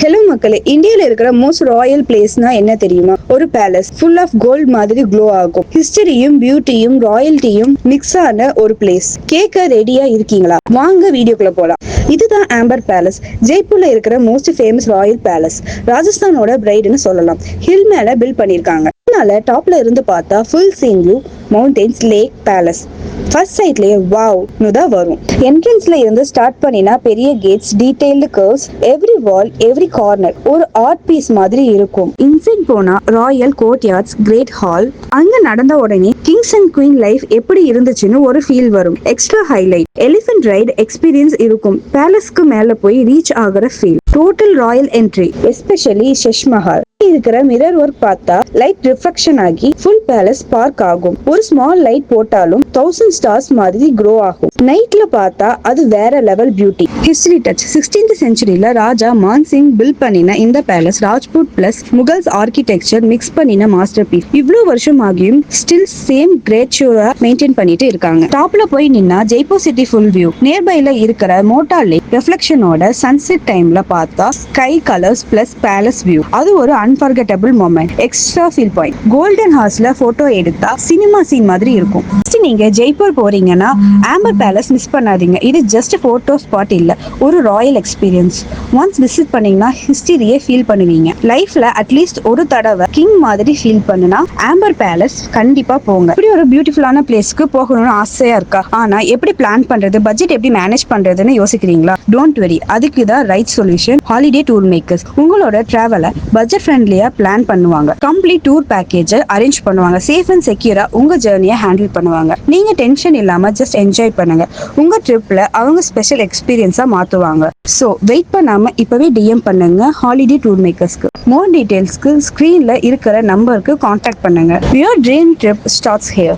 Hello மக்களே, இந்தியால இருக்கிற மோஸ்ட் ராயல் பிளேஸ்னா என்ன தெரியுமா? ஒரு பேலஸ் ஃபுல் ஆஃப் கோல்ட் மாதிரி க்ளோ ஆகும். ஹிஸ்டரியும் பியூட்டியும் ராயல்ட்டியும் மிக்ஸ் ஆன ஒரு பிளேஸ். கேட்க ரெடியா இருக்கீங்களா? வாங்க வீடியோக்குள்ள போலாம். இதுதான் ஆம்பர் பேலஸ். ஜெய்ப்பூர்ல இருக்கிற மோஸ்ட் ஃபேமஸ் ராயல் பேலஸ். ராஜஸ்தானோட பிரைடுன்னு சொல்லலாம். ஹில் மேல பில்ட் பண்ணிருக்காங்க. அதனால டாப்ல இருந்து பார்த்தா full scene view, mountains, lake, palace. First சைட்லயே வாவ்னு தான் வரும். என்ட்ரன்ஸ்ல இருந்து ஸ்டார்ட் பண்ணினா பெரிய gates, detailed curves, every wall, every corner ஒரு ஆர்ட் பீஸ் மாதிரி இருக்கும். இன்சைட் போனா royal courtyards, great hall. அங்க நடந்த உடனே கிங்ஸ் அண்ட் குயின் லைஃப் எப்படி இருந்துச்சுன்னு ஒரு ஃபீல் வரும். Extra highlight elephant ride experience இருக்கும். பேலஸ்க்கு மேல போய் ரீச் ஆகுற feel. Total Royal entry, especially ஷெஷ்மஹால் இருக்கிற மிரர் ஒர்க் பார்த்தா லைட் ரிஃப்ளெக்ஷன் ஆகி ஃபுல் பேலஸ் பார்க் ஆகும். ஒரு ஸ்மால் லைட் போட்டாலும் 1000 ஸ்டார்ஸ் மாதிரி க்ரோ ஆகும். நைட்ல பார்த்தா அது வேற level beauty. History touch 16th செஞ்சுரியில ராஜா மான் சிங் பில்ட் பண்ணின இந்த palace Rajput plus Mughals architecture mix பண்ணின மாஸ்டர் பீஸ். இவ்வளவு வருஷம் ஆகியும் ஸ்டில் சேம் கிரேச்சூரா மெயின்டைன் பண்ணிட்டு இருக்காங்க. டாப்ல போய் நின்னா ஜெய்ப்பூர் சிட்டி ஃபுல் வியூ. நியர்பைல இருக்கிற மோட்டா லேக் ரிஃப்ளெக்ஷனோட சன்செட் டைம்ல பார்த்தா sky colours plus palace view. அது ஒரு unforgettable moment. Extra feel point, golden ஹார்ஸ்ல போட்டோ எடுத்தா சினிமா சீன் மாதிரி இருக்கும். நீங்க ஜெய்ப்பூர் போறீங்கன்னா ஆம்பர் பேலஸ் மிஸ் பண்ணாதீங்க. இது ஜஸ்ட் போட்டோ ஸ்பாட் இல்ல, ஒரு ராயல் எக்ஸ்பீரியன்ஸ். ஒன்ஸ் விசிட் பண்ணீங்கன்னா ஹிஸ்டரியே ஃபீல் பண்ணுவீங்க. லைஃப்ல அட்லீஸ்ட் ஒரு தடவை கிங் மாதிரி ஃபீல் பண்ணுனா ஆம்பர் பேலஸ் கண்டிப்பா போங்க. இப்படி ஒரு பியூட்டிஃபுல்லான பிளேஸ்க்கு போகணும்னு ஆசையா இருக்கா? ஆனா எப்படி பிளான் பண்றது, பட்ஜெட் எப்படி மேனேஜ் பண்றதுன்னு யோசிக்கிறீங்களா? டோன்ட் வெரி, அதுக்கு தான் right solution holiday tour makers. உங்களோட டிராவலை பட்ஜெட் ஃப்ரெண்ட்லியா பிளான் பண்ணுவாங்க. கம்ப்ளீட் டூர் பேக்கேஜ் அரேஞ்ச் பண்ணுவாங்க. சேஃப் அண்ட் செக்யூரா உங்க ஜர்னியை ஹேண்டில் பண்ணுவாங்க. நீங்க டென்ஷன் இல்லாம ஜஸ்ட் என்ஜாய் பண்ணுங்க. உங்க ட்ரிப்ல அவங்க ஸ்பெஷல் எக்ஸ்பீரியன்ஸா மாத்துவாங்க. சோ வெயிட் பண்ணாம இப்பவே டிஎம் பண்ணுங்க ஹாலிடே டூர் மேக்கர்ஸ்க்கு. மோர் டீடைல்ஸ்க்கு ஸ்கிரீன்ல இருக்கிற நம்பருக்கு கான்டாக்ட் பண்ணுங்க. Your dream trip starts here.